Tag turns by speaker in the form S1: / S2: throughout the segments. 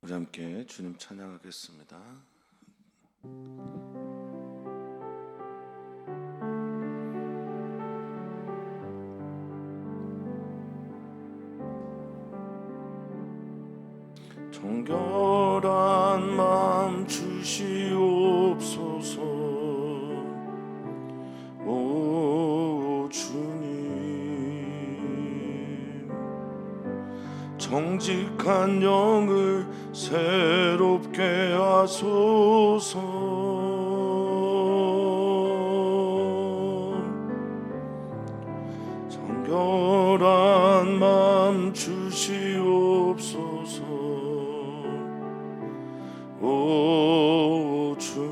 S1: 우리 함께 주님 찬양하겠습니다. 정결한 마음 주시옵소서. 오 주님, 정직한 영을 새롭게 하소서. 정결한 마음 주시옵소서. 오 주님,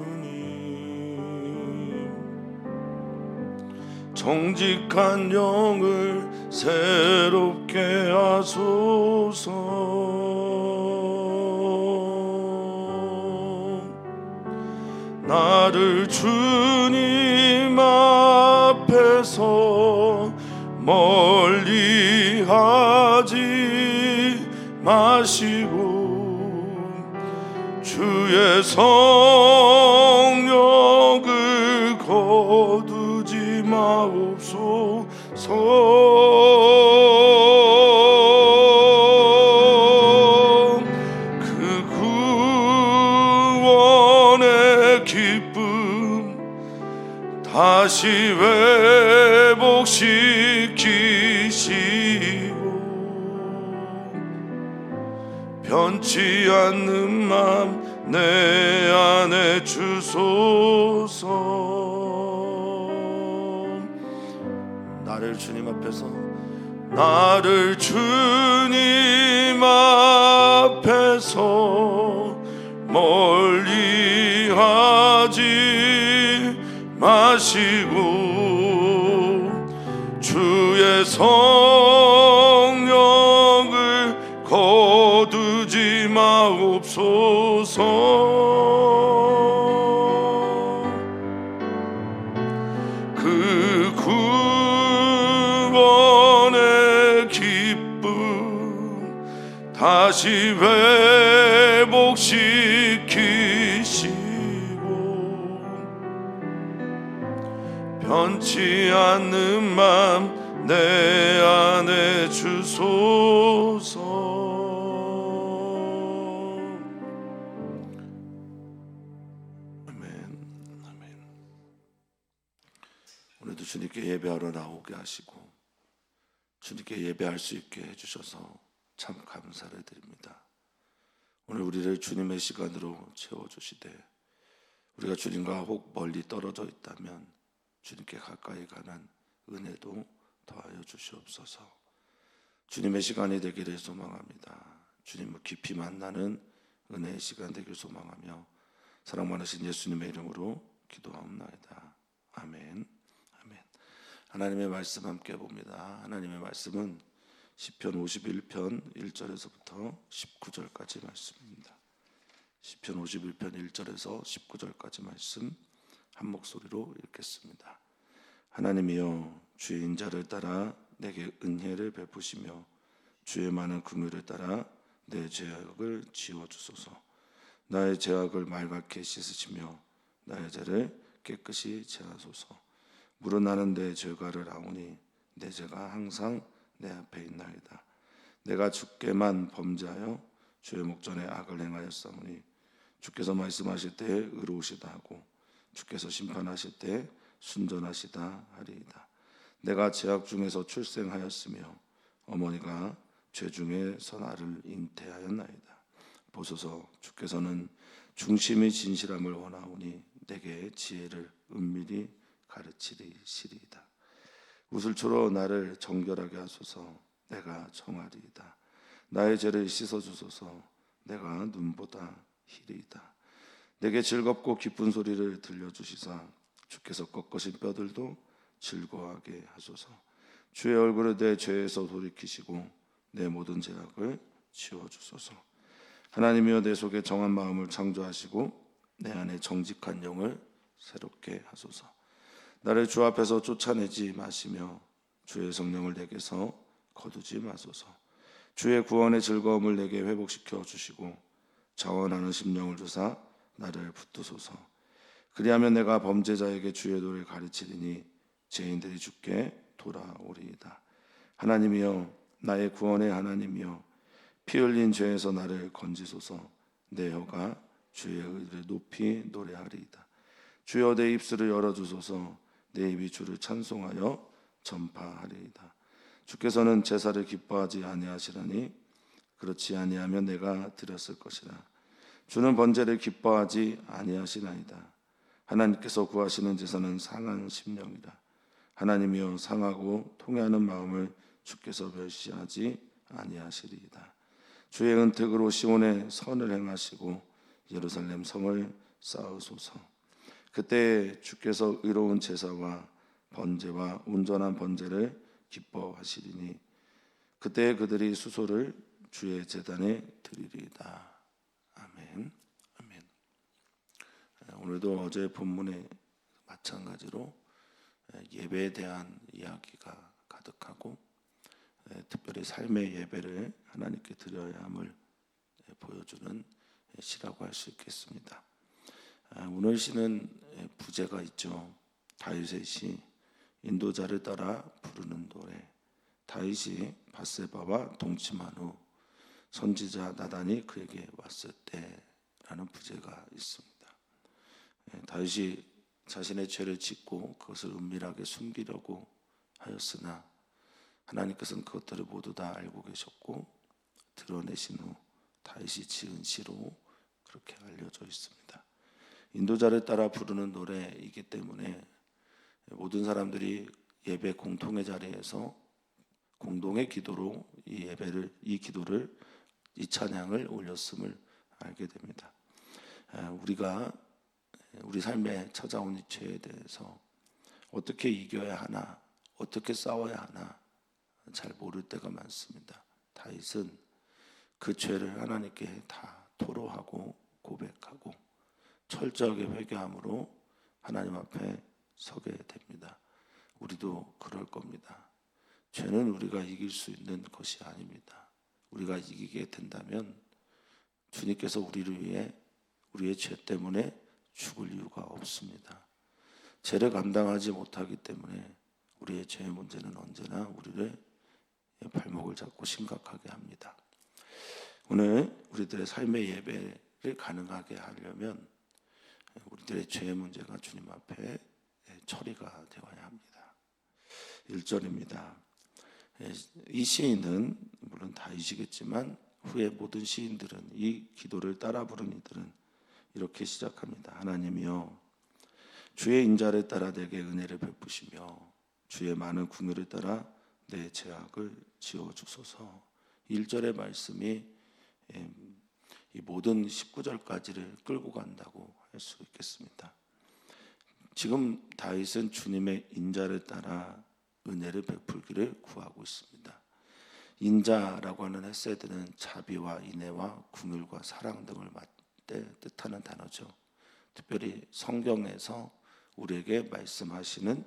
S1: 정직한 영을 새롭게 하소서. 나를 주님 앞에서 멀리 하지 마시고 주의 성령을 거두지 마옵소서. 그 구원의 기쁨 다시 회복시키시고 변치 않는 맘 내 안에 주소서. 나를 주님 앞에서, 나를 주님 앞에서 멀리 하지 마시고 주의 성령을 거두지 마옵소서. 그 구원의 기쁨 다시 회복시키시고 변치 않는 맘 내 안에 주소서. 아멘. 아멘. 오늘도 주님께 예배하러 나오게 하시고 주님께 예배할 수 있게 해주셔서 참 감사를 드립니다. 오늘 우리를 주님의 시간으로 채워주시되 우리가 주님과 혹 멀리 떨어져 있다면 주님께 가까이 가는 은혜도 더하여 주시옵소서. 주님의 시간이 되기를 소망합니다. 주님을 깊이 만나는 은혜의 시간 되길 소망하며 사랑 많으신 예수님의 이름으로 기도하옵나이다. 아멘. 아멘. 하나님의 말씀 함께 봅니다. 하나님의 말씀은 시편 51편 1절에서부터 19절까지 말씀입니다. 시편 51편 1절에서 19절까지 말씀 한 목소리로 읽겠습니다. 하나님이여, 주의 인자를 따라 내게 은혜를 베푸시며 주의 많은 긍휼을 따라 내 죄악을 지워주소서. 나의 죄악을 맑게 씻으시며 나의 죄를 깨끗이 제하소서. 물은 나는 내 죄가를 아오니 내 죄가 항상 내 앞에 있나이다. 내가 주께만 범죄하여 주의 목전에 악을 행하였사오니 주께서 말씀하실 때 의로우시다 하고 주께서 심판하실 때 순전하시다 하리이다. 내가 죄악 중에서 출생하였으며 어머니가 죄 중에서 나를 잉태하였나이다. 보소서, 주께서는 중심이 진실함을 원하오니 내게 지혜를 은밀히 가르치시리이다. 우슬초로 나를 정결하게 하소서. 내가 정하리이다. 나의 죄를 씻어주소서. 내가 눈보다 희리이다. 내게 즐겁고 기쁜 소리를 들려주시사 주께서 꺾으신 뼈들도 즐거워하게 하소서. 주의 얼굴을 내 죄에서 돌이키시고 내 모든 죄악을 지워주소서. 하나님이여, 내 속에 정한 마음을 창조하시고 내 안에 정직한 영을 새롭게 하소서. 나를 주 앞에서 쫓아내지 마시며 주의 성령을 내게서 거두지 마소서. 주의 구원의 즐거움을 내게 회복시켜 주시고 자원하는 심령을 주사 나를 붙드소서. 그리하면 내가 범죄자에게 주의 도를 가르치리니 죄인들이 주께 돌아오리이다. 하나님이여, 나의 구원의 하나님이여, 피 흘린 죄에서 나를 건지소서. 내 혀가 주의 의를 높이 노래하리이다. 주여, 내 입술을 열어주소서. 내 입이 주를 찬송하여 전파하리이다. 주께서는 제사를 기뻐하지 아니하시라니 그렇지 아니하면 내가 드렸을 것이라. 주는 번제를 기뻐하지 아니하시나이다. 하나님께서 구하시는 제사는 상한 심령이라. 하나님이여, 상하고 통회하는 마음을 주께서 멸시하지 아니하시리이다. 주의 은택으로 시온에 선을 행하시고 예루살렘 성을 쌓으소서. 그때 주께서 의로운 제사와 번제와 온전한 번제를 기뻐하시리니 그때 그들이 수소를 주의 제단에 드리리이다. 아멘. 아멘. 오늘도 어제 본문에 마찬가지로 예배에 대한 이야기가 가득하고 특별히 삶의 예배를 하나님께 드려야 함을 보여주는 시라고 할 수 있겠습니다. 오늘 시는 부제가 있죠. 다윗의 시, 인도자를 따라 부르는 노래. 다윗이 밧세바와 동침한 후 선지자 나단이 그에게 왔을 때라는 부제가 있습니다. 다윗이 자신의 죄를 짓고 그것을 은밀하게 숨기려고 하였으나 하나님께서는 그것들을 모두 다 알고 계셨고 드러내신 후 다윗이 지은 시로 그렇게 알려져 있습니다. 인도자를 따라 부르는 노래이기 때문에 모든 사람들이 예배 공통의 자리에서 공동의 기도로 이 기도를, 이 찬양을 올렸음을 알게 됩니다. 우리가 우리 삶에 찾아온 이 죄에 대해서 어떻게 이겨야 하나, 어떻게 싸워야 하나 잘 모를 때가 많습니다. 다윗은 그 죄를 하나님께 다 토로하고 고백하고 철저하게 회개함으로 하나님 앞에 서게 됩니다. 우리도 그럴 겁니다. 죄는 우리가 이길 수 있는 것이 아닙니다. 우리가 이기게 된다면 주님께서 우리를 위해 우리의 죄 때문에 죽을 이유가 없습니다. 죄를 감당하지 못하기 때문에 우리의 죄의 문제는 언제나 우리를 발목을 잡고 심각하게 합니다. 오늘 우리들의 삶의 예배를 가능하게 하려면 우리들의 죄의 문제가 주님 앞에 처리가 되어야 합니다. 1절입니다. 이 시인은 물론 다윗이겠지만 후에 모든 시인들은, 이 기도를 따라 부른 이들은 이렇게 시작합니다. 하나님이여, 주의 인자를 따라 내게 은혜를 베푸시며 주의 많은 궁유를 따라 내 죄악을 지워주소서. 1절의 말씀이 이 모든 19절까지를 끌고 간다고 할 수 있겠습니다. 지금 다윗은 주님의 인자를 따라 은혜를 베풀기를 구하고 있습니다. 인자라고 하는 헤세드는 자비와 인애와 긍휼과 사랑 등을 뜻하는 단어죠. 특별히 성경에서 우리에게 말씀하시는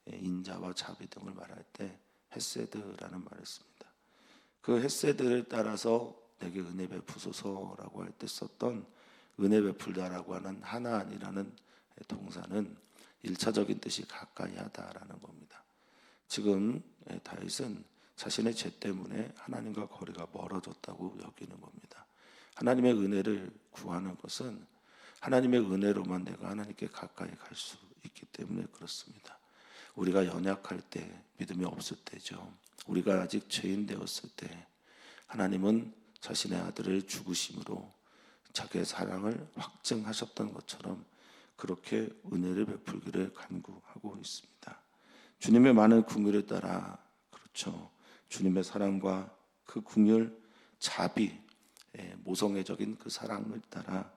S1: 인자와 자비 등을 말할 때 헤세드라는 말을 씁니다. 그 헤세드를 따라서 내게 은혜 베푸소서라고 할 때 썼던 은혜 베풀다라고 하는 하나이라는 동사는 1차적인 뜻이 가까이 하다라는 겁니다. 지금 다윗은 자신의 죄 때문에 하나님과 거리가 멀어졌다고 여기는 겁니다. 하나님의 은혜를 구하는 것은 하나님의 은혜로만 내가 하나님께 가까이 갈 수 있기 때문에 그렇습니다. 우리가 연약할 때, 믿음이 없을 때죠. 우리가 아직 죄인 되었을 때 하나님은 자신의 아들을 죽으심으로 자기의 사랑을 확증하셨던 것처럼 그렇게 은혜를 베풀기를 간구하고 있습니다. 주님의 많은 긍휼을 따라, 그렇죠, 주님의 사랑과 그 긍휼, 자비, 모성애적인 그 사랑을 따라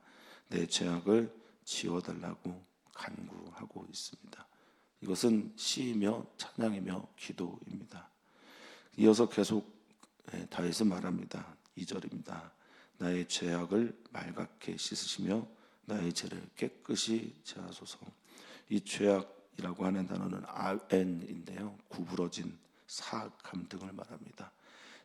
S1: 내 죄악을 지워달라고 간구하고 있습니다. 이것은 시이며 찬양이며 기도입니다. 이어서 계속 다윗은 말합니다. 2절입니다. 나의 죄악을 말갛게 씻으시며 나의 죄를 깨끗이 제하소서. 이 죄악이라고 하는 단어는 아엔인데요, 구부러진 사악함 등을 말합니다.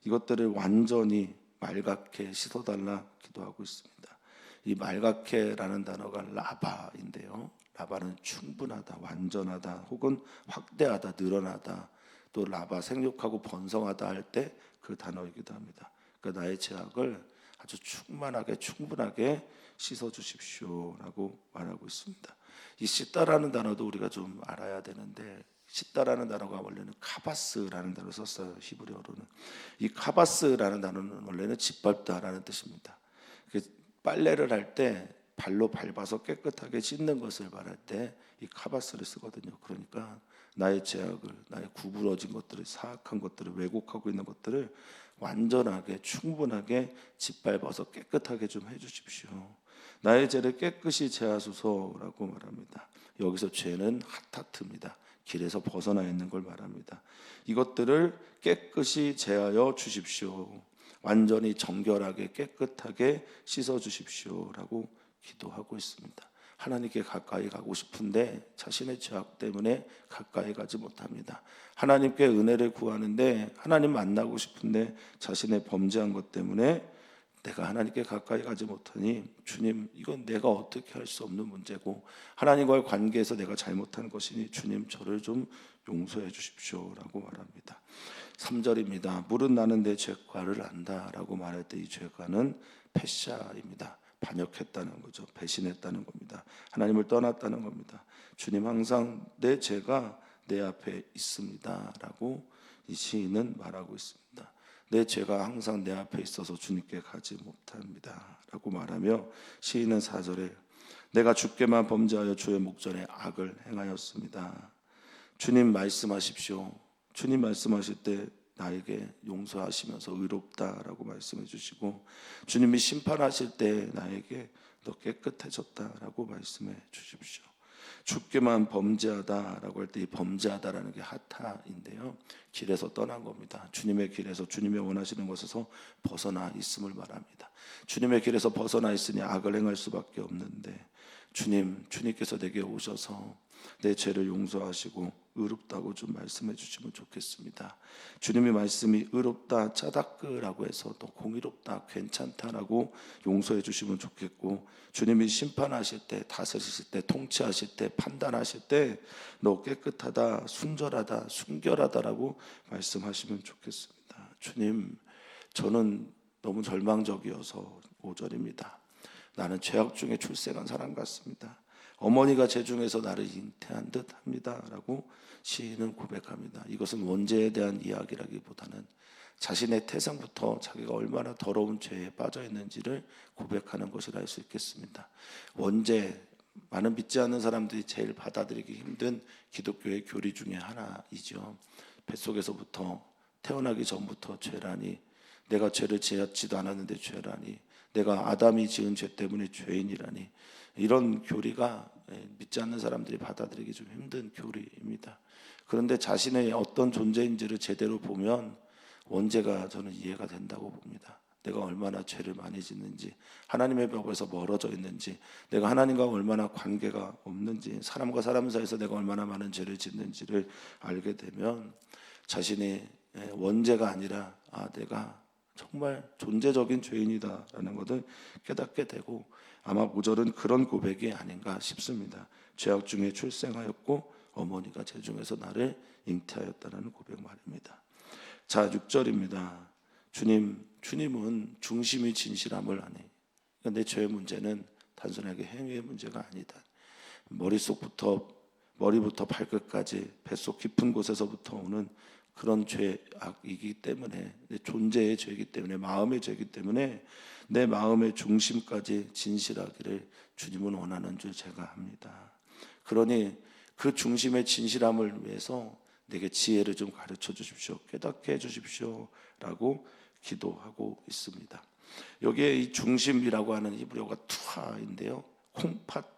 S1: 이것들을 완전히 말갛게 씻어달라 기도하고 있습니다. 이 말갛게라는 단어가 라바인데요. 라바는 충분하다, 완전하다, 혹은 확대하다, 늘어나다, 또 라바 생육하고 번성하다 할 때 그 단어이기도 합니다. 그러니까 나의 죄악을 아주 충분하게 씻어 주십시오라고 말하고 있습니다. 이 씻다라는 단어도 우리가 좀 알아야 되는데, 씻다라는 단어가 원래는 카바스라는 단어를 썼어요. 히브리어로는. 이 카바스라는 단어는 원래는 짓밟다라는 뜻입니다. 빨래를 할 때 발로 밟아서 깨끗하게 씻는 것을 말할 때 이 카바스를 쓰거든요. 그러니까 나의 죄악을, 나의 구부러진 것들을, 사악한 것들을, 왜곡하고 있는 것들을 완전하게 충분하게 짓밟아서 깨끗하게 좀 해주십시오. 나의 죄를 깨끗이 제하소서라고 말합니다. 여기서 죄는 하타트입니다. 길에서 벗어나 있는 걸 말합니다. 이것들을 깨끗이 제하여 주십시오. 완전히 정결하게 깨끗하게 씻어 주십시오라고 기도하고 있습니다. 하나님께 가까이 가고 싶은데 자신의 죄악 때문에 가까이 가지 못합니다. 하나님께 은혜를 구하는데, 하나님 만나고 싶은데 자신의 범죄한 것 때문에 내가 하나님께 가까이 가지 못하니, 주님, 이건 내가 어떻게 할 수 없는 문제고 하나님과의 관계에서 내가 잘못한 것이니 주님, 저를 좀 용서해 주십시오라고 말합니다. 3절입니다. 물은 나는 내 죄과를 안다라고 말할 때 이 죄과는 패샤입니다. 반역했다는 거죠. 배신했다는 겁니다. 하나님을 떠났다는 겁니다. 주님, 항상 내 죄가 내 앞에 있습니다 라고 이 시인은 말하고 있습니다. 내 죄가 항상 내 앞에 있어서 주님께 가지 못합니다 라고 말하며, 시인은 4절에 내가 주께만 범죄하여 주의 목전에 악을 행하였습니다. 주님 말씀하십시오. 주님 말씀하실 때 나에게 용서하시면서 의롭다라고 말씀해 주시고, 주님이 심판하실 때 나에게 너 깨끗해졌다라고 말씀해 주십시오. 주께만 범죄하다라고 할 때 이 범죄하다라는 게 하타인데요, 길에서 떠난 겁니다. 주님의 길에서, 주님의 원하시는 것에서 벗어나 있음을 말합니다. 주님의 길에서 벗어나 있으니 악을 행할 수밖에 없는데, 주님께서 내게 오셔서 내 죄를 용서하시고 의롭다고 좀 말씀해 주시면 좋겠습니다. 주님의 말씀이 의롭다, 짜다끄라고 해서 또 공의롭다, 괜찮다라고 용서해 주시면 좋겠고, 주님이 심판하실 때, 다스리실 때, 통치하실 때, 판단하실 때 너 깨끗하다, 순절하다, 순결하다라고 말씀하시면 좋겠습니다. 주님, 저는 너무 절망적이어서, 5절입니다. 나는 죄악 중에 출생한 사람 같습니다. 어머니가 제 중에서 나를 잉태한 듯 합니다 라고 시인은 고백합니다. 이것은 원죄에 대한 이야기라기보다는 자신의 태생부터 자기가 얼마나 더러운 죄에 빠져 있는지를 고백하는 것이라 할 수 있겠습니다. 원죄, 많은 믿지 않는 사람들이 제일 받아들이기 힘든 기독교의 교리 중에 하나이죠. 뱃속에서부터, 태어나기 전부터 죄라니, 내가 죄를 지었지도 않았는데 죄라니, 내가 아담이 지은 죄 때문에 죄인이라니, 이런 교리가 믿지 않는 사람들이 받아들이기 좀 힘든 교리입니다. 그런데 자신의 어떤 존재인지를 제대로 보면 원죄가 저는 이해가 된다고 봅니다. 내가 얼마나 죄를 많이 짓는지, 하나님의 벽에서 멀어져 있는지, 내가 하나님과 얼마나 관계가 없는지, 사람과 사람 사이에서 내가 얼마나 많은 죄를 짓는지를 알게 되면 자신이 원죄가 아니라 내가 정말 존재적인 죄인이다라는 것을 깨닫게 되고, 아마 5절은 그런 고백이 아닌가 싶습니다. 죄악 중에 출생하였고 어머니가 제 중에서 나를 잉태하였다는 고백 말입니다. 자, 6절입니다. 주님은 중심이 진실함을 아니, 내 죄의 문제는 단순하게 행위의 문제가 아니다. 머리부터 발끝까지 뱃속 깊은 곳에서부터 오는 그런 죄악이기 때문에, 내 존재의 죄이기 때문에, 마음의 죄이기 때문에 내 마음의 중심까지 진실하기를 주님은 원하는 줄 제가 압니다. 그러니 그 중심의 진실함을 위해서 내게 지혜를 좀 가르쳐 주십시오, 깨닫게 해 주십시오 라고 기도하고 있습니다. 여기에 이 중심이라고 하는 히브리어가 투하인데요, 콩팥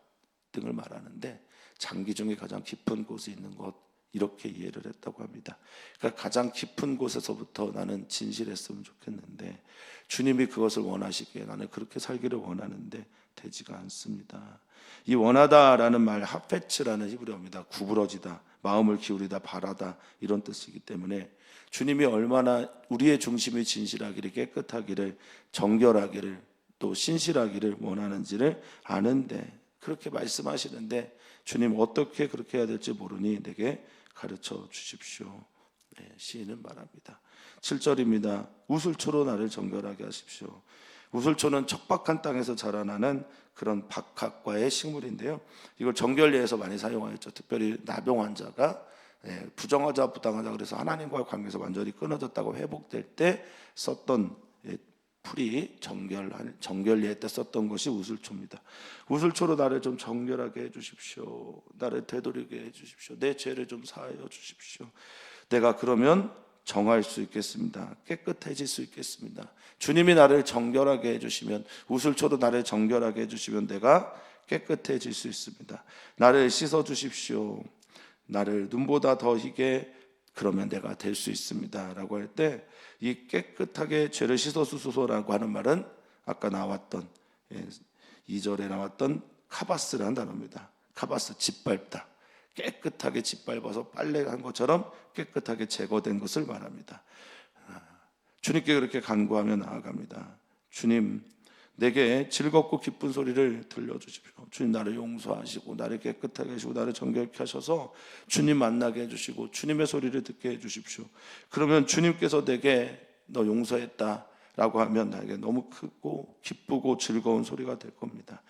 S1: 등을 말하는데 장기 중에 가장 깊은 곳에 있는 것, 이렇게 이해를 했다고 합니다. 그러니까 가장 깊은 곳에서부터 나는 진실했으면 좋겠는데, 주님이 그것을 원하시기에 나는 그렇게 살기를 원하는데 되지가 않습니다. 이 원하다라는 말, 하페츠라는 히브리어입니다. 구부러지다, 마음을 기울이다, 바라다, 이런 뜻이기 때문에 주님이 얼마나 우리의 중심이 진실하기를, 깨끗하기를, 정결하기를, 또 신실하기를 원하는지를 아는데, 그렇게 말씀하시는데 주님 어떻게 그렇게 해야 될지 모르니 내게 가르쳐 주십시오. 시인은 말합니다. 7절입니다. 우슬초로 나를 정결하게 하십시오. 우슬초는 척박한 땅에서 자라나는 그런 박학과의 식물인데요, 이걸 정결례에서 많이 사용하였죠. 특별히 나병 환자가 부정하자 부당하자 그래서 하나님과의 관계에서 완전히 끊어졌다고 회복될 때 썼던 풀이 정결례 때 썼던 것이 우슬초입니다. 우슬초로 나를 좀 정결하게 해주십시오. 나를 되돌리게 해주십시오. 내 죄를 좀 사하여 주십시오. 내가 그러면 정할 수 있겠습니다. 깨끗해질 수 있겠습니다. 주님이 나를 정결하게 해주시면, 우슬초로 나를 정결하게 해주시면 내가 깨끗해질 수 있습니다. 나를 씻어 주십시오. 나를 눈보다 더 희게, 그러면 내가 될 수 있습니다 라고 할 때, 이 깨끗하게 죄를 씻어주소서라고 하는 말은 아까 나왔던 2절에 나왔던 카바스라는 단어입니다. 카바스, 짓밟다. 깨끗하게 짓밟아서 빨래한 것처럼 깨끗하게 제거된 것을 말합니다. 주님께 그렇게 간구하며 나아갑니다. 주님, 내게 즐겁고 기쁜 소리를 들려주십시오. 주님, 나를 용서하시고 나를 깨끗하게 하시고 나를 정결케 하셔서 주님 만나게 해주시고 주님의 소리를 듣게 해주십시오. 그러면 주님께서 내게 너 용서했다 라고 하면 나에게 너무 크고 기쁘고 즐거운 소리가 될 겁니다.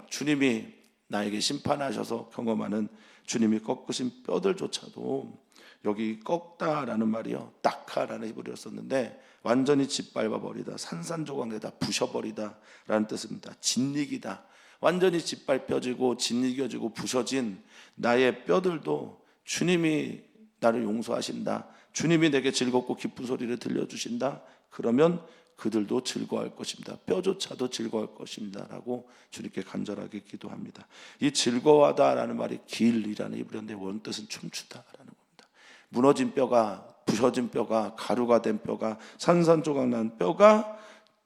S1: 주님이 나에게 심판하셔서 경험하는 주님이 꺾으신 뼈들조차도, 여기 꺾다라는 말이요, 딱하라는 히브리어를 썼는데 완전히 짓밟아 버리다, 산산조각내다, 부셔버리다 라는 뜻입니다. 짓이기다. 완전히 짓밟혀지고 짓이겨지고 부셔진 나의 뼈들도 주님이 나를 용서하신다, 주님이 내게 즐겁고 기쁜 소리를 들려주신다, 그러면 그들도 즐거워할 것입니다. 뼈조차도 즐거워할 것입니다 라고 주님께 간절하게 기도합니다. 이 즐거워하다라는 말이 길이라는 히브리어인데 원뜻은 춤추다라는 겁니다. 무너진 뼈가, 부서진 뼈가, 가루가 된 뼈가, 산산조각 난 뼈가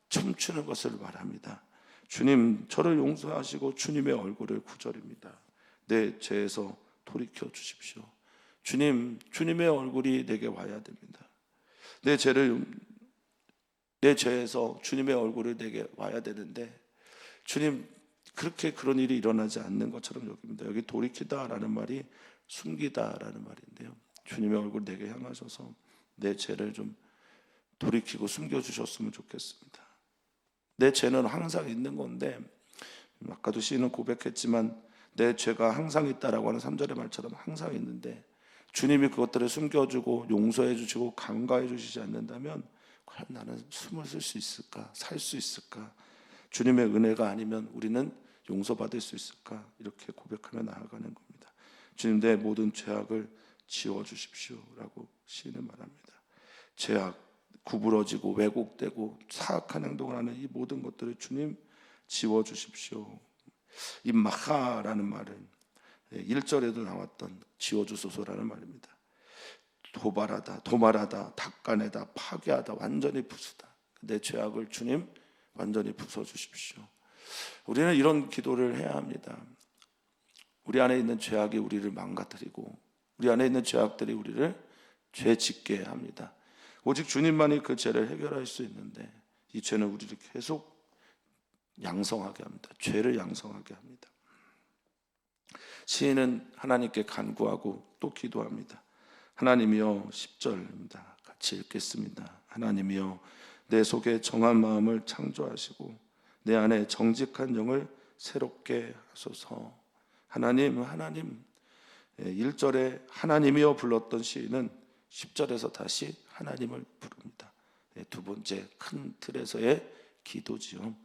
S1: 춤추는 것을 말합니다. 주님, 저를 용서하시고 주님의 얼굴을, 9절입니다. 내 죄에서 돌이켜 주십시오. 주님, 주님의 얼굴이 내게 와야 됩니다. 내 죄에서 주님의 얼굴을 내게 와야 되는데, 주님, 그렇게 그런 일이 일어나지 않는 것처럼 여깁니다. 여기 돌이키다라는 말이 숨기다라는 말인데요, 주님의 얼굴 내게 향하셔서 내 죄를 좀 돌이키고 숨겨주셨으면 좋겠습니다. 내 죄는 항상 있는 건데, 아까도 시인은 고백했지만 내 죄가 항상 있다라고 하는 3절의 말처럼 항상 있는데 주님이 그것들을 숨겨주고 용서해 주시고 간과해 주시지 않는다면 과연 나는 숨을 쓸 수 있을까? 살 수 있을까? 주님의 은혜가 아니면 우리는 용서받을 수 있을까? 이렇게 고백하며 나아가는 겁니다. 주님, 내 모든 죄악을 지워주십시오 라고 시인은 말합니다. 죄악, 구부러지고 왜곡되고 사악한 행동을 하는 이 모든 것들을 주님 지워주십시오. 이 마하라는 말은 1절에도 나왔던 지워주소서라는 말입니다. 도발하다, 도말하다, 닦아내다, 파괴하다, 완전히 부수다. 내 죄악을 주님 완전히 부숴주십시오. 우리는 이런 기도를 해야 합니다. 우리 안에 있는 죄악이 우리를 망가뜨리고 우리 안에 있는 죄악들이 우리를 죄 짓게 합니다. 오직 주님만이 그 죄를 해결할 수 있는데 이 죄는 우리를 계속 양성하게 합니다. 죄를 양성하게 합니다. 시인은 하나님께 간구하고 또 기도합니다. 하나님이여, 10절입니다. 같이 읽겠습니다. 하나님이여, 내 속에 정한 마음을 창조하시고 내 안에 정직한 영을 새롭게 하소서. 하나님, 1절에 하나님이여 불렀던 시인은 10절에서 다시 하나님을 부릅니다. 두 번째 큰 틀에서의 기도지요.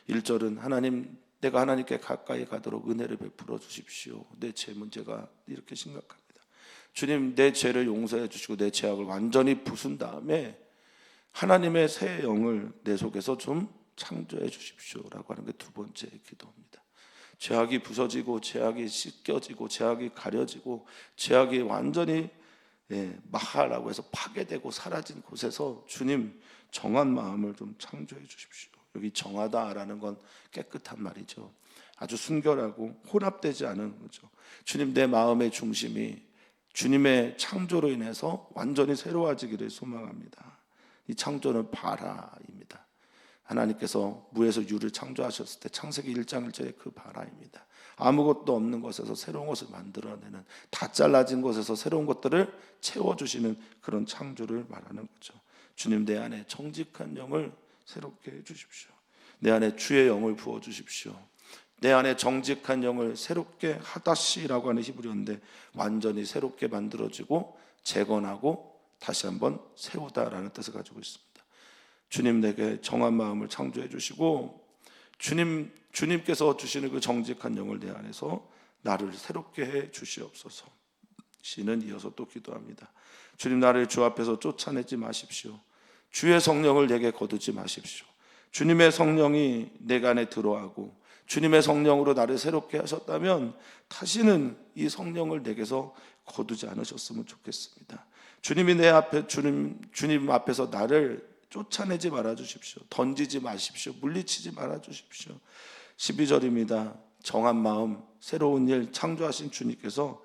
S1: 1절은 하나님, 내가 하나님께 가까이 가도록 은혜를 베풀어 주십시오. 내 죄 문제가 이렇게 심각합니다. 주님, 내 죄를 용서해 주시고 내 죄악을 완전히 부순 다음에 하나님의 새 영을 내 속에서 좀 창조해 주십시오 라고 하는 게 두 번째 기도입니다. 죄악이 부서지고 죄악이 씻겨지고 죄악이 가려지고 죄악이 완전히 마하라고 해서 파괴되고 사라진 곳에서 주님, 정한 마음을 좀 창조해 주십시오. 여기 정하다라는 건 깨끗한 말이죠. 아주 순결하고 혼합되지 않은 거죠. 주님, 내 마음의 중심이 주님의 창조로 인해서 완전히 새로워지기를 소망합니다. 이 창조는 바라입니다. 하나님께서 무에서 유를 창조하셨을 때 창세기 1장 1절의 그 바람입니다. 아무것도 없는 것에서 새로운 것을 만들어내는, 다 잘라진 것에서 새로운 것들을 채워주시는 그런 창조를 말하는 거죠. 주님, 내 안에 정직한 영을 새롭게 해주십시오. 내 안에 주의 영을 부어주십시오. 내 안에 정직한 영을 새롭게, 하다시라고 하는 히브리어인데 완전히 새롭게 만들어지고 재건하고 다시 한번 세우다라는 뜻을 가지고 있습니다. 주님, 내게 정한 마음을 창조해 주시고 주님께서 주시는 그 정직한 영을 내 안에서 나를 새롭게 해 주시옵소서. 시는 이어서 또 기도합니다. 주님, 나를 주 앞에서 쫓아내지 마십시오. 주의 성령을 내게 거두지 마십시오. 주님의 성령이 내 안에 들어가고 주님의 성령으로 나를 새롭게 하셨다면 다시는 이 성령을 내게서 거두지 않으셨으면 좋겠습니다. 주님이 내 앞에 주님 앞에서 나를 쫓아내지 말아 주십시오. 던지지 마십시오. 물리치지 말아 주십시오. 12절입니다. 정한 마음, 새로운 일 창조하신 주님께서,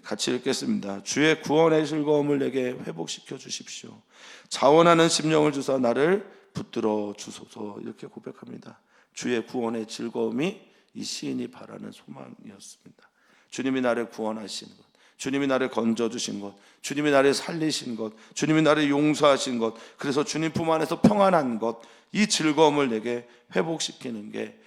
S1: 같이 읽겠습니다. 주의 구원의 즐거움을 내게 회복시켜 주십시오. 자원하는 심령을 주사 나를 붙들어 주소서. 이렇게 고백합니다. 주의 구원의 즐거움이 이 시인이 바라는 소망이었습니다. 주님이 나를 구원하신 것, 주님이 나를 건져주신 것, 주님이 나를 살리신 것, 주님이 나를 용서하신 것, 그래서 주님 품 안에서 평안한 것, 이 즐거움을 내게 회복시키는 게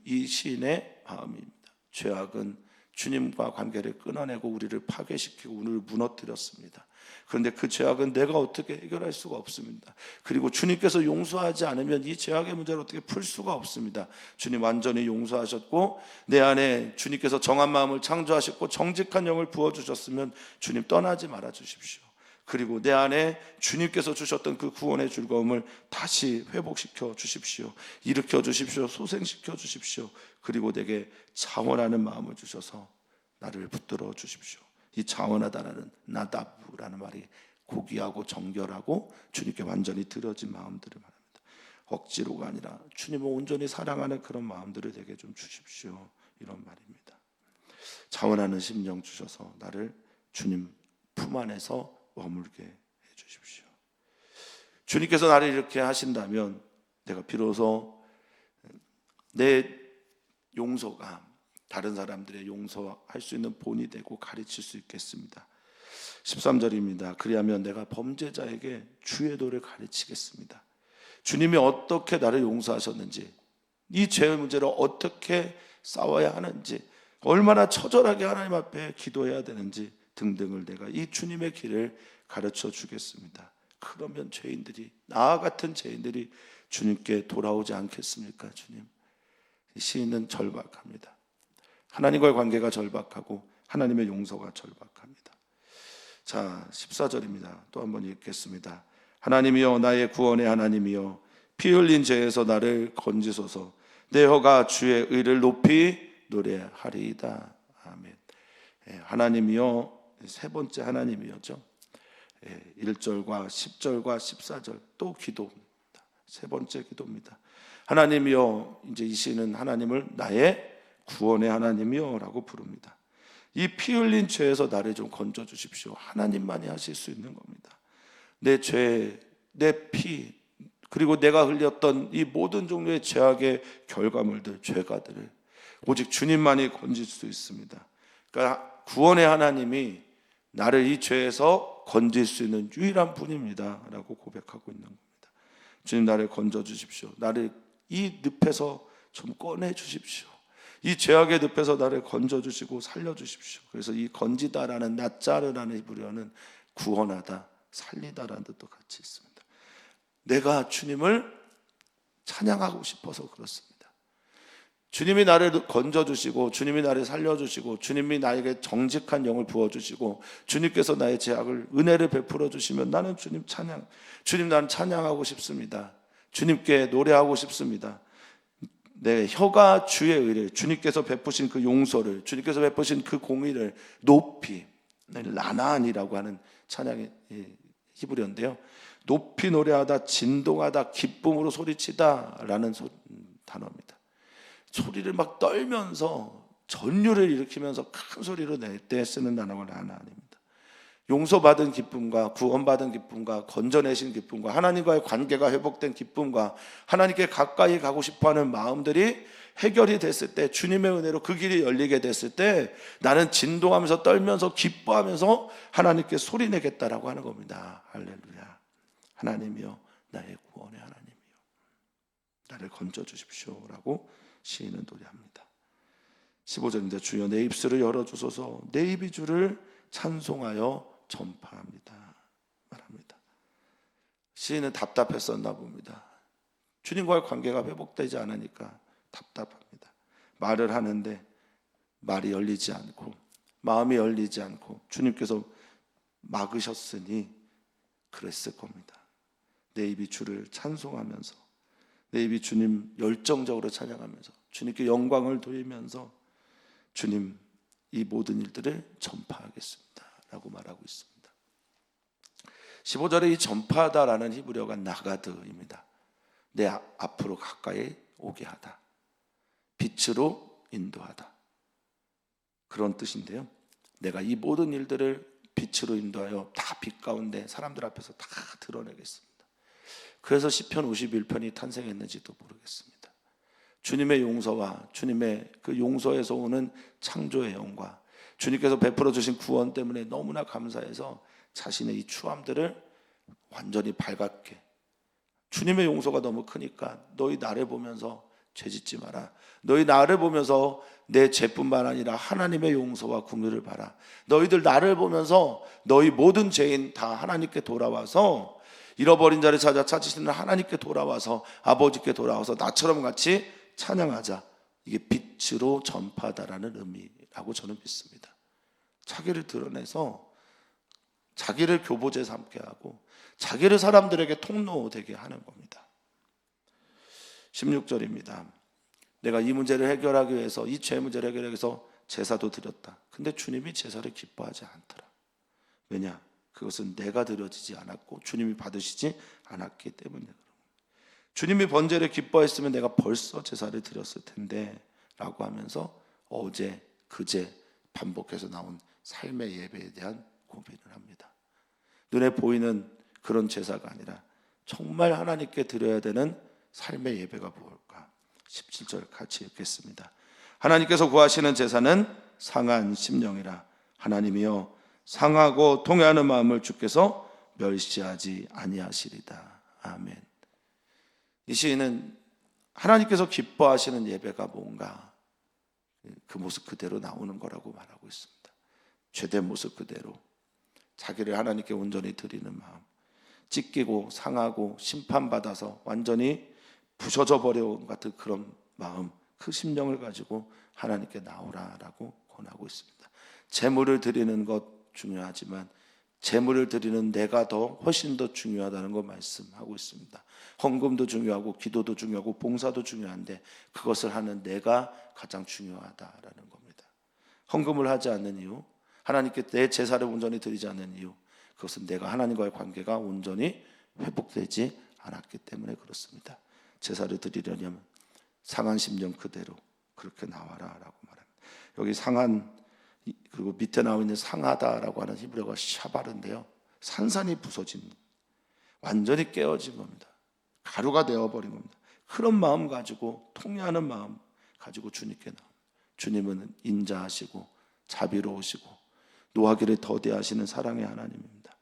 S1: 이 시인의 마음입니다. 죄악은 주님과 관계를 끊어내고 우리를 파괴시키고 우리를 무너뜨렸습니다. 그런데 그 죄악은 내가 어떻게 해결할 수가 없습니다. 그리고 주님께서 용서하지 않으면 이 죄악의 문제를 어떻게 풀 수가 없습니다. 주님 완전히 용서하셨고 내 안에 주님께서 정한 마음을 창조하셨고 정직한 영을 부어주셨으면 주님 떠나지 말아 주십시오. 그리고 내 안에 주님께서 주셨던 그 구원의 즐거움을 다시 회복시켜 주십시오. 일으켜 주십시오. 소생시켜 주십시오. 그리고 내게 자원하는 마음을 주셔서 나를 붙들어 주십시오. 이 자원하다라는 나다브라는 말이 고귀하고 정결하고 주님께 완전히 드려진 마음들을 말합니다. 억지로가 아니라 주님을 온전히 사랑하는 그런 마음들을 내게 좀 주십시오. 이런 말입니다. 자원하는 심령 주셔서 나를 주님 품 안에서 머물게 해주십시오. 주님께서 나를 이렇게 하신다면 내가 비로소 내 용서가 다른 사람들의 용서할 수 있는 본이 되고 가르칠 수 있겠습니다. 13절입니다. 그리하면 내가 범죄자에게 주의 도를 가르치겠습니다. 주님이 어떻게 나를 용서하셨는지, 이 죄의 문제를 어떻게 싸워야 하는지, 얼마나 처절하게 하나님 앞에 기도해야 되는지 등등을 내가 이 주님의 길을 가르쳐 주겠습니다. 그러면 죄인들이, 나와 같은 죄인들이 주님께 돌아오지 않겠습니까? 주님, 시인은 절박합니다. 하나님과의 관계가 절박하고 하나님의 용서가 절박합니다. 자, 14절입니다. 또 한번 읽겠습니다. 하나님이여, 나의 구원의 하나님이여, 피 흘린 죄에서 나를 건지소서. 내 혀가 주의 의를 높이 노래하리이다. 아멘. 하나님이여, 세 번째 하나님이었죠. 1절과 10절과 14절 또 기도입니다. 세 번째 기도입니다. 하나님이여, 이제 이 시는 하나님을 나의 구원의 하나님이여 라고 부릅니다. 이 피 흘린 죄에서 나를 좀 건져 주십시오. 하나님만이 하실 수 있는 겁니다. 내 죄, 내 피, 그리고 내가 흘렸던 이 모든 종류의 죄악의 결과물들, 죄가들을 오직 주님만이 건질 수 있습니다. 그러니까 구원의 하나님이 나를 이 죄에서 건질 수 있는 유일한 분입니다 라고 고백하고 있는 겁니다. 주님, 나를 건져 주십시오. 나를 이 늪에서 좀 꺼내 주십시오. 이 죄악의 늪에서 나를 건져 주시고 살려 주십시오. 그래서 이 건지다라는 나짜르라는 히브리어는 구원하다, 살리다라는 뜻도 같이 있습니다. 내가 주님을 찬양하고 싶어서 그렇습니다. 주님이 나를 건져주시고 주님이 나를 살려주시고 주님이 나에게 정직한 영을 부어주시고 주님께서 나의 죄악을 은혜를 베풀어 주시면 나는 주님 나는 찬양하고 싶습니다. 주님께 노래하고 싶습니다. 내 혀가 주의 의를, 주님께서 베푸신 그 용서를, 주님께서 베푸신 그 공의를 높이, 라난이라고 하는 찬양의 히브리어인데요, 높이 노래하다, 진동하다, 기쁨으로 소리치다 라는 단어입니다. 소리를 막 떨면서 전율을 일으키면서 큰 소리로 낼 때 쓰는 단어가 라난입니다. 용서받은 기쁨과 구원받은 기쁨과 건져내신 기쁨과 하나님과의 관계가 회복된 기쁨과 하나님께 가까이 가고 싶어하는 마음들이 해결이 됐을 때, 주님의 은혜로 그 길이 열리게 됐을 때 나는 진동하면서 떨면서 기뻐하면서 하나님께 소리내겠다라고 하는 겁니다. 할렐루야. 하나님이여, 나의 구원의 하나님이여, 나를 건져주십시오 라고 시인은 노래합니다. 15절입니다. 주여 내 입술을 열어주소서, 내 입이 주를 찬송하여 전파합니다 말합니다. 시인은 답답했었나 봅니다. 주님과의 관계가 회복되지 않으니까 답답합니다. 말을 하는데 말이 열리지 않고 마음이 열리지 않고 주님께서 막으셨으니 그랬을 겁니다. 내 입이 주를 찬송하면서, 내 입이 주님 열정적으로 찬양하면서 주님께 영광을 돌리면서 주님, 이 모든 일들을 전파하겠습니다 라고 말하고 있습니다. 15절에 이 전파하다라는 히브리어가 나가드입니다. 내 앞으로 가까이 오게 하다, 빛으로 인도하다, 그런 뜻인데요. 내가 이 모든 일들을 빛으로 인도하여 다 빛 가운데 사람들 앞에서 다 드러내겠습니다. 그래서 시편 51편이 탄생했는지도 모르겠습니다. 주님의 용서와 주님의 그 용서에서 오는 창조의 영과 주님께서 베풀어 주신 구원 때문에 너무나 감사해서 자신의 이 추함들을 완전히 발갛게, 주님의 용서가 너무 크니까 너희 나를 보면서 죄짓지 마라, 너희 나를 보면서 내 죄뿐만 아니라 하나님의 용서와 긍휼을 봐라, 너희들 나를 보면서 너희 모든 죄인 다 하나님께 돌아와서, 잃어버린 자를 찾으시는 하나님께 돌아와서, 아버지께 돌아와서 나처럼 같이 찬양하자, 이게 빛으로 전파하다라는 의미라고 저는 믿습니다. 자기를 드러내서 자기를 교보제 삼게 하고 자기를 사람들에게 통로되게 하는 겁니다. 16절입니다. 내가 이 문제를 해결하기 위해서, 이 죄 문제를 해결하기 위해서 제사도 드렸다. 근데 주님이 제사를 기뻐하지 않더라. 왜냐? 그것은 내가 드려지지 않았고 주님이 받으시지 않았기 때문이다. 주님이 번제를 기뻐했으면 내가 벌써 제사를 드렸을 텐데 라고 하면서 어제 그제 반복해서 나온 삶의 예배에 대한 고민을 합니다. 눈에 보이는 그런 제사가 아니라 정말 하나님께 드려야 되는 삶의 예배가 무엇일까? 17절 같이 읽겠습니다. 하나님께서 구하시는 제사는 상한 심령이라. 하나님이여, 상하고 통회하는 마음을 주께서 멸시하지 아니하시리다. 아멘. 이 시인은 하나님께서 기뻐하시는 예배가 뭔가 그 모습 그대로 나오는 거라고 말하고 있습니다. 죄된 모습 그대로 자기를 하나님께 온전히 드리는 마음, 찢기고 상하고 심판받아서 완전히 부셔져 버려온 같은 그런 마음, 그 심령을 가지고 하나님께 나오라라고 권하고 있습니다. 제물을 드리는 것 중요하지만 제물을 드리는 내가 훨씬 더 중요하다는 거 말씀하고 있습니다. 헌금도 중요하고 기도도 중요하고 봉사도 중요한데 그것을 하는 내가 가장 중요하다라는 겁니다. 헌금을 하지 않는 이유, 하나님께 내 제사를 온전히 드리지 않는 이유, 그것은 내가 하나님과의 관계가 온전히 회복되지 않았기 때문에 그렇습니다. 제사를 드리려면 상한 심령 그대로 그렇게 나와라라고 말합니다. 여기 상한, 그리고 밑에 나와 있는 상하다라고 하는 히브리어가 샤바르인데요, 산산이 부서진, 완전히 깨어진 겁니다. 가루가 되어버린 겁니다. 그런 마음 가지고, 통회하는 마음 가지고 주님께 나옵니다. 주님은 인자하시고 자비로우시고 노하기를 더디하시는 사랑의 하나님입니다.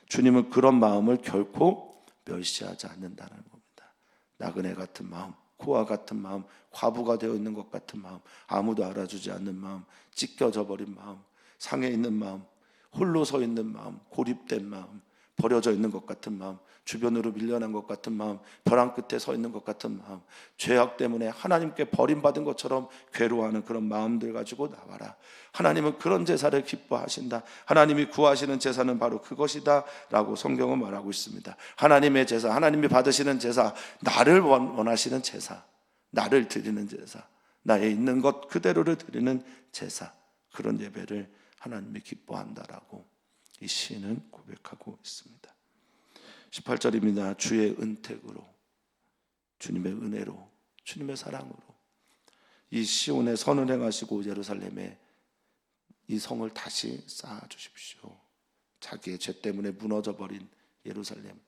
S1: 주님은 그런 마음을 결코 멸시하지 않는다는 겁니다. 나그네 같은 마음, 고아 같은 마음, 과부가 되어 있는 것 같은 마음, 아무도 알아주지 않는 마음, 찢겨져 버린 마음, 상해 있는 마음, 홀로 서 있는 마음, 고립된 마음, 버려져 있는 것 같은 마음, 주변으로 밀려난 것 같은 마음, 벼랑 끝에 서 있는 것 같은 마음, 죄악 때문에 하나님께 버림받은 것처럼 괴로워하는 그런 마음들 가지고 나와라. 하나님은 그런 제사를 기뻐하신다. 하나님이 구하시는 제사는 바로 그것이다 라고 성경은 말하고 있습니다. 하나님의 제사, 하나님이 받으시는 제사, 나를 원하시는 제사, 나를 드리는 제사, 나의 있는 것 그대로를 드리는 제사, 그런 예배를 하나님이 기뻐한다라고 이 시인은 고백하고 있습니다. 18절입니다. 주의 은택으로, 주님의 은혜로, 주님의 사랑으로 이 시온에 선을 행하시고 예루살렘에 이 성을 다시 쌓아주십시오. 자기의 죄 때문에 무너져버린 예루살렘,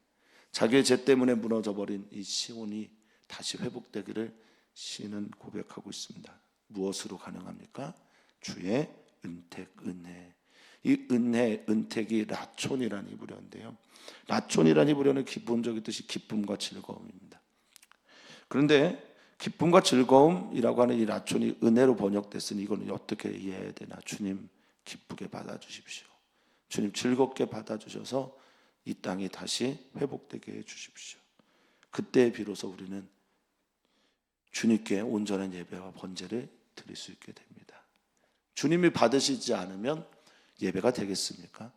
S1: 자기의 죄 때문에 무너져버린 이 시온이 다시 회복되기를 시인은 고백하고 있습니다. 무엇으로 가능합니까? 주의 은택, 은혜. 이 은혜, 은택이 라촌이라는 히브리어인데요, 라촌이라는 히브리어는 기본적인 뜻이 기쁨과 즐거움입니다. 그런데 기쁨과 즐거움이라고 하는 이 라촌이 은혜로 번역됐으니 이거는 어떻게 이해해야 되나? 주님 기쁘게 받아주십시오. 주님 즐겁게 받아주셔서 이 땅이 다시 회복되게 해주십시오. 그때 비로소 우리는 주님께 온전한 예배와 번제를 드릴 수 있게 됩니다. 주님이 받으시지 않으면 예배가 되겠습니까?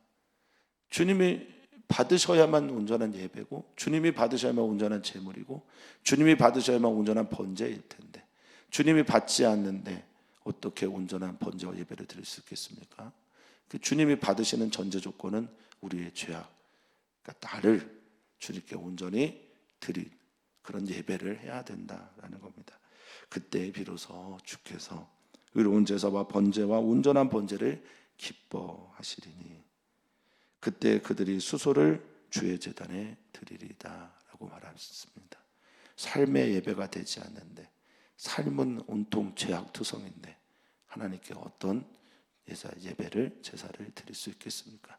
S1: 주님이 받으셔야만 온전한 예배고, 주님이 받으셔야만 온전한 제물이고, 주님이 받으셔야만 온전한 번제일 텐데, 주님이 받지 않는데 어떻게 온전한 번제와 예배를 드릴 수 있겠습니까? 그 주님이 받으시는 전제 조건은 우리의 죄악, 그러니까 나를 주님께 온전히 드릴 그런 예배를 해야 된다라는 겁니다. 그때 비로소 주께서 의로운 제사와 번제와 온전한 번제를 기뻐하시리니 그때 그들이 수소를 주의 제단에 드리리다 라고 말했습니다. 삶의 예배가 되지 않는데, 삶은 온통 죄악투성인데 하나님께 어떤 예배를, 제사를 드릴 수 있겠습니까?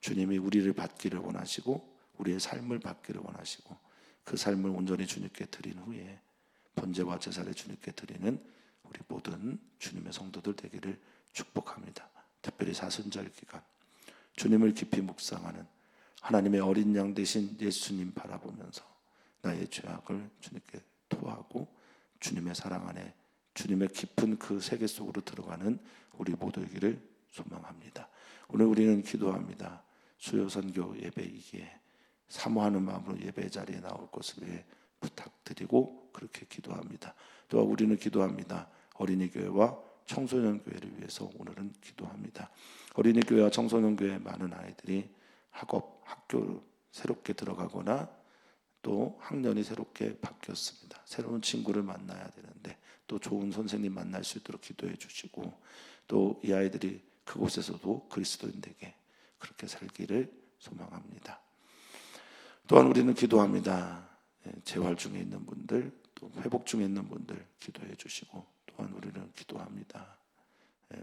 S1: 주님이 우리를 받기를 원하시고 우리의 삶을 받기를 원하시고 그 삶을 온전히 주님께 드린 후에 번제와 제사를 주님께 드리는 우리 모든 주님의 성도들 되기를 축복합니다. 특별히 사순절 기간 주님을 깊이 묵상하는 하나님의 어린 양 되신 예수님 바라보면서 나의 죄악을 주님께 토하고 주님의 사랑 안에 주님의 깊은 그 세계 속으로 들어가는 우리 모두이기를 소망합니다. 오늘 우리는 기도합니다. 수요 선교 예배이기에 사모하는 마음으로 예배 자리에 나올 것을 위해 부탁드리고 그렇게 기도합니다. 또한 우리는 기도합니다. 어린이 교회와 청소년 교회를 위해서 오늘은 기도합니다. 어린이 교회와 청소년 교회 많은 아이들이 학교 새롭게 들어가거나 또 학년이 새롭게 바뀌었습니다. 새로운 친구를 만나야 되는데 또 좋은 선생님 만날 수 있도록 기도해 주시고, 또 이 아이들이 그곳에서도 그리스도인에게 그렇게 살기를 소망합니다. 또한 우리는 기도합니다. 재활 중에 있는 분들, 또 회복 중에 있는 분들 기도해 주시고, 또한 우리는 기도합니다.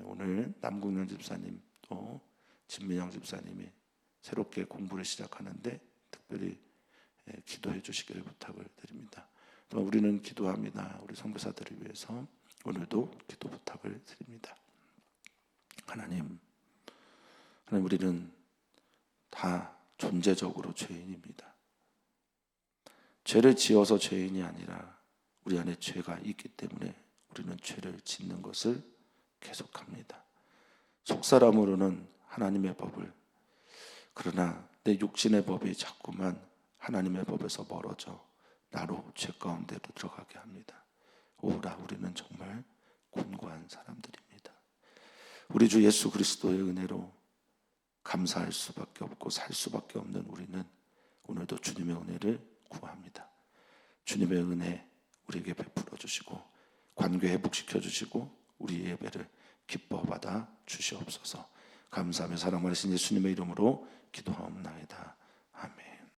S1: 오늘 남궁영 집사님 또 진민영 집사님이 새롭게 공부를 시작하는데 특별히 기도해 주시기를 부탁을 드립니다. 또 우리는 기도합니다. 우리 선교사들을 위해서 오늘도 기도 부탁을 드립니다. 하나님 우리는 다 존재적으로 죄인입니다. 죄를 지어서 죄인이 아니라 우리 안에 죄가 있기 때문에 우리는 죄를 짓는 것을 계속합니다. 속사람으로는 하나님의 법을, 그러나 내 육신의 법이 자꾸만 하나님의 법에서 멀어져 나로 죄 가운데로 들어가게 합니다. 오라, 우리는 정말 곤고한 사람들입니다. 우리 주 예수 그리스도의 은혜로 감사할 수밖에 없고 살 수밖에 없는 우리는 오늘도 주님의 은혜를 구합니다. 주님의 은혜 우리에게 베풀어 주시고 관계 회복시켜 주시고 우리 예배를 기뻐 받아 주시옵소서. 감사하며 사랑 많으신 예수님의 이름으로 기도하옵나이다.